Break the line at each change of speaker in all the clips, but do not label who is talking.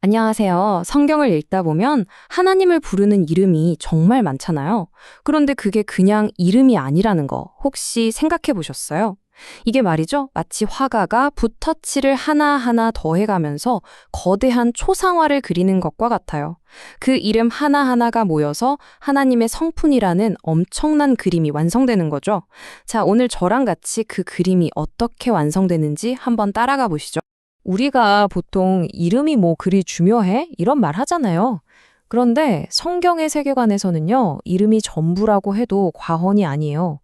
안녕하세요. 성경을 읽다 보면 하나님을 부르는 이름이 정말 많잖아요. 그런데 그게 그냥 이름이 아니라는 거 혹시 생각해 보셨어요? 이게 말이죠. 마치 화가가 붓터치를 하나하나 더해가면서 거대한 초상화를 그리는 것과 같아요. 그 이름 하나하나가 모여서 하나님의 성품이라는 엄청난 그림이 완성되는 거죠. 자, 오늘 저랑 같이 그 그림이 어떻게 완성되는지 한번 따라가 보시죠. 우리가 보통 이름이 뭐 그리 중요해? 이런 말 하잖아요. 그런데 성경의 세계관에서는요, 이름이 전부라고 해도 과언이 아니에요.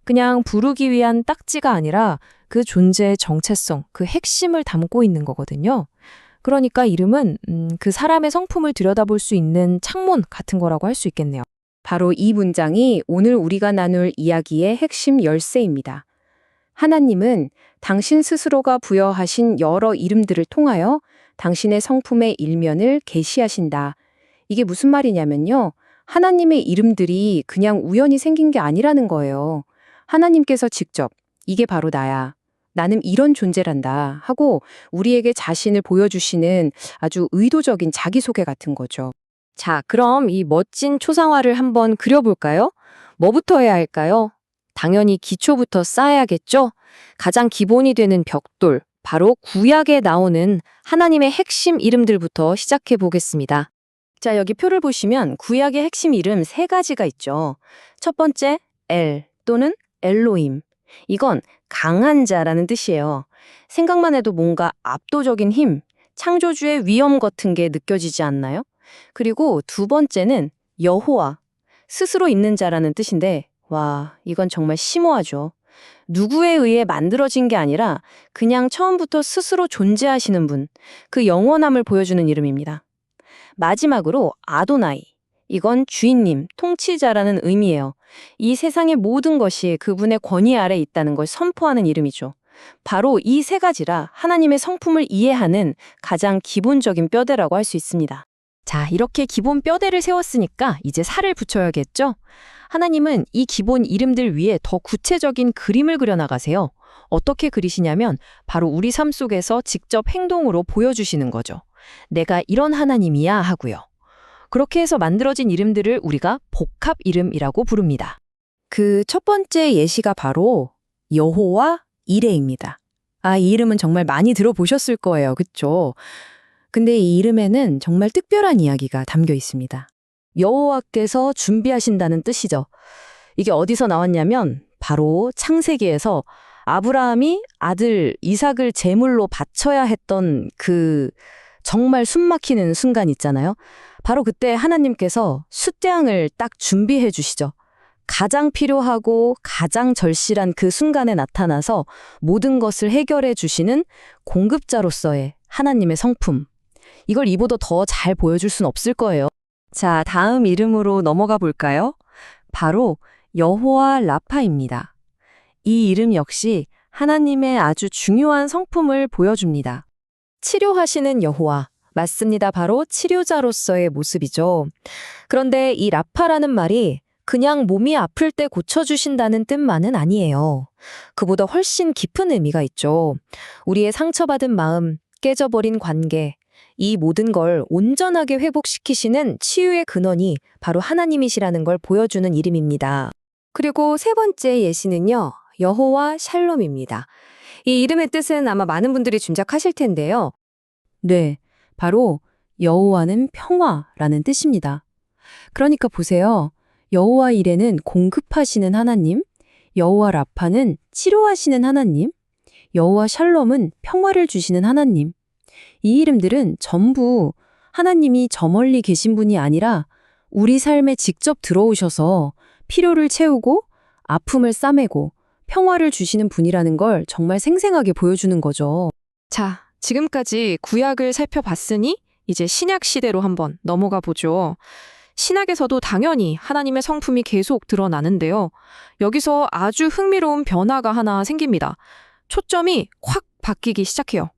그냥 부르기 위한 딱지가 아니라 그 존재의 정체성, 그 핵심을 담고 있는 거거든요. 그러니까 이름은 그 사람의 성품을 들여다볼 수 있는 창문 같은 거라고 할 수 있겠네요.
바로 이 문장이 오늘 우리가 나눌 이야기의 핵심 열쇠입니다. 하나님은 당신 스스로가 부여하신 여러 이름들을 통하여 당신의 성품의 일면을 계시하신다. 이게 무슨 말이냐면요. 하나님의 이름들이 그냥 우연히 생긴 게 아니라는 거예요. 하나님께서 직접 이게 바로 나야. 나는 이런 존재란다 하고 우리에게 자신을 보여주시는 아주 의도적인 자기소개 같은 거죠.
자, 그럼 이 멋진 초상화를 한번 그려볼까요? 뭐부터 해야 할까요? 당연히 기초부터 쌓아야겠죠? 가장 기본이 되는 벽돌, 바로 구약에 나오는 하나님의 핵심 이름들부터 시작해 보겠습니다. 자, 여기 표를 보시면 구약의 핵심 이름 세 가지가 있죠. 첫 번째, 엘 또는 엘로임. 이건 강한 자라는 뜻이에요. 생각만 해도 뭔가 압도적인 힘, 창조주의 위엄 같은 게 느껴지지 않나요? 그리고 두 번째는 여호와, 스스로 있는 자라는 뜻인데, 와, 이건 정말 심오하죠. 누구에 의해 만들어진 게 아니라 그냥 처음부터 스스로 존재하시는 분, 그 영원함을 보여주는 이름입니다. 마지막으로 아도나이. 이건 주인님, 통치자라는 의미예요. 이 세상의 모든 것이 그분의 권위 아래 있다는 걸 선포하는 이름이죠. 바로 이 세 가지라 하나님의 성품을 이해하는 가장 기본적인 뼈대라고 할 수 있습니다. 자, 이렇게 기본 뼈대를 세웠으니까 이제 살을 붙여야겠죠? 하나님은 이 기본 이름들 위에 더 구체적인 그림을 그려나가세요. 어떻게 그리시냐면 바로 우리 삶 속에서 직접 행동으로 보여주시는 거죠. 내가 이런 하나님이야 하고요. 그렇게 해서 만들어진 이름들을 우리가 복합 이름이라고 부릅니다. 그 첫 번째 예시가 바로 여호와 이레입니다. 이 이름은 정말 많이 들어보셨을 거예요. 그쵸? 근데 이 이름에는 정말 특별한 이야기가 담겨 있습니다. 여호와께서 준비하신다는 뜻이죠. 이게 어디서 나왔냐면 바로 창세기에서 아브라함이 아들 이삭을 제물로 바쳐야 했던 그 정말 숨막히는 순간 있잖아요. 바로 그때 하나님께서 숫대양을 딱 준비해 주시죠. 가장 필요하고 가장 절실한 그 순간에 나타나서 모든 것을 해결해 주시는 공급자로서의 하나님의 성품. 이걸 이보다 더 잘 보여줄 순 없을 거예요. 자, 다음 이름으로 넘어가 볼까요? 바로 여호와 라파입니다. 이 이름 역시 하나님의 아주 중요한 성품을 보여줍니다. 치료하시는 여호와. 맞습니다. 바로 치료자로서의 모습이죠. 그런데 이 라파라는 말이 그냥 몸이 아플 때 고쳐주신다는 뜻만은 아니에요. 그보다 훨씬 깊은 의미가 있죠. 우리의 상처받은 마음, 깨져버린 관계, 이 모든 걸 온전하게 회복시키시는 치유의 근원이 바로 하나님이시라는 걸 보여주는 이름입니다. 그리고 세 번째 예시는요, 여호와 샬롬입니다. 이 이름의 뜻은 아마 많은 분들이 짐작하실 텐데요. 네, 바로 여호와는 평화라는 뜻입니다. 그러니까 보세요. 여호와 이레는 공급하시는 하나님, 여호와 라파는 치료하시는 하나님, 여호와 샬롬은 평화를 주시는 하나님. 이 이름들은 전부 하나님이 저 멀리 계신 분이 아니라 우리 삶에 직접 들어오셔서 필요를 채우고 아픔을 싸매고 평화를 주시는 분이라는 걸 정말 생생하게 보여주는 거죠. 자, 지금까지 구약을 살펴봤으니 이제 신약 시대로 한번 넘어가 보죠. 신약에서도 당연히 하나님의 성품이 계속 드러나는데요. 여기서 아주 흥미로운 변화가 하나 생깁니다. 초점이 확 바뀌기 시작해요.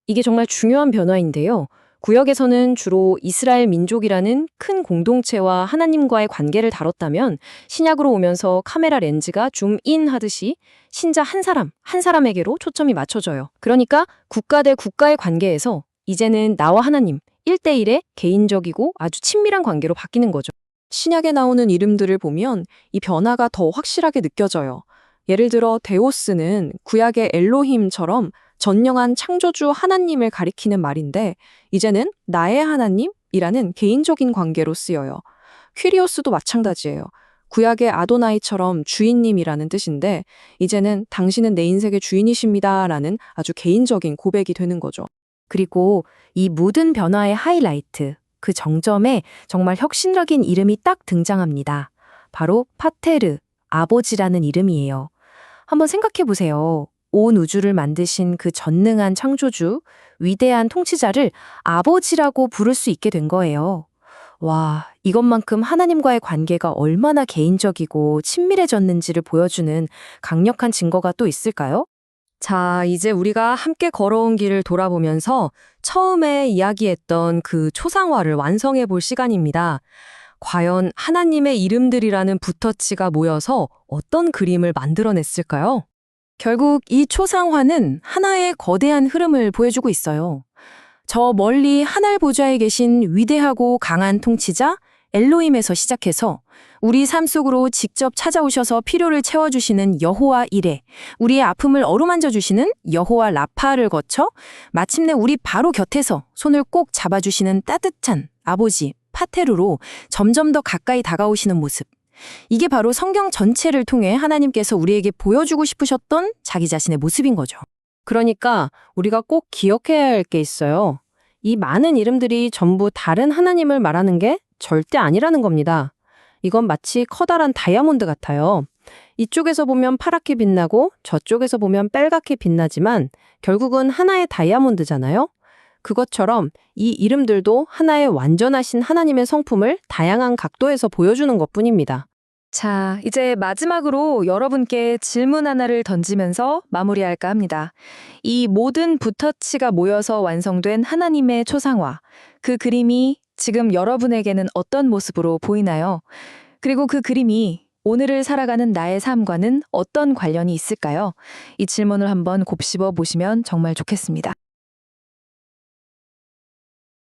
이게 정말 중요한 변화인데요. 구역에서는 주로 이스라엘 민족이라는 큰 공동체와 하나님과의 관계를 다뤘다면 신약으로 오면서 카메라 렌즈가 줌인 하듯이 신자 한 사람, 한 사람에게로 초점이 맞춰져요. 그러니까 국가 대 국가의 관계에서
이제는 나와 하나님 1대1의 개인적이고 아주 친밀한 관계로 바뀌는 거죠.
신약에 나오는 이름들을 보면 이 변화가 더 확실하게 느껴져요. 예를 들어 데오스는 구약의 엘로힘처럼 전령한 창조주 하나님을 가리키는 말인데 이제는 나의 하나님이라는 개인적인 관계로 쓰여요. 퀴리오스도 마찬가지예요. 구약의 아도나이처럼 주인님이라는 뜻인데 이제는 당신은 내 인생의 주인이십니다라는 아주 개인적인 고백이 되는 거죠.
그리고 이 모든 변화의 하이라이트, 그 정점에 정말 혁신적인 이름이 딱 등장합니다. 바로 파테르, 아버지라는 이름이에요. 한번 생각해 보세요. 온 우주를 만드신 그 전능한 창조주, 위대한 통치자를 아버지라고 부를 수 있게 된 거예요. 와, 이것만큼 하나님과의 관계가 얼마나 개인적이고 친밀해졌는지를 보여주는 강력한 증거가 또 있을까요?
자, 이제 우리가 함께 걸어온 길을 돌아보면서 처음에 이야기했던 그 초상화를 완성해 볼 시간입니다. 과연 하나님의 이름들이라는 붓터치가 모여서 어떤 그림을 만들어냈을까요?
결국 이 초상화는 하나의 거대한 흐름을 보여주고 있어요. 저 멀리 하늘 보좌에 계신 위대하고 강한 통치자 엘로힘에서 시작해서 우리 삶 속으로 직접 찾아오셔서 필요를 채워주시는 여호와 이레, 우리의 아픔을 어루만져 주시는 여호와 라파를 거쳐 마침내 우리 바로 곁에서 손을 꼭 잡아주시는 따뜻한 아버지 파테르로 점점 더 가까이 다가오시는 모습. 이게 바로 성경 전체를 통해 하나님께서 우리에게 보여주고 싶으셨던 자기 자신의 모습인 거죠.
그러니까 우리가 꼭 기억해야 할 게 있어요. 이 많은 이름들이 전부 다른 하나님을 말하는 게 절대 아니라는 겁니다. 이건 마치 커다란 다이아몬드 같아요. 이쪽에서 보면 파랗게 빛나고 저쪽에서 보면 빨갛게 빛나지만 결국은 하나의 다이아몬드잖아요. 그것처럼 이 이름들도 하나의 완전하신 하나님의 성품을 다양한 각도에서 보여주는 것뿐입니다.
자, 이제 마지막으로 여러분께 질문 하나를 던지면서 마무리할까 합니다. 이 모든 붓터치가 모여서 완성된 하나님의 초상화, 그 그림이 지금 여러분에게는 어떤 모습으로 보이나요? 그리고 그 그림이 오늘을 살아가는 나의 삶과는 어떤 관련이 있을까요? 이 질문을 한번 곱씹어 보시면 정말 좋겠습니다.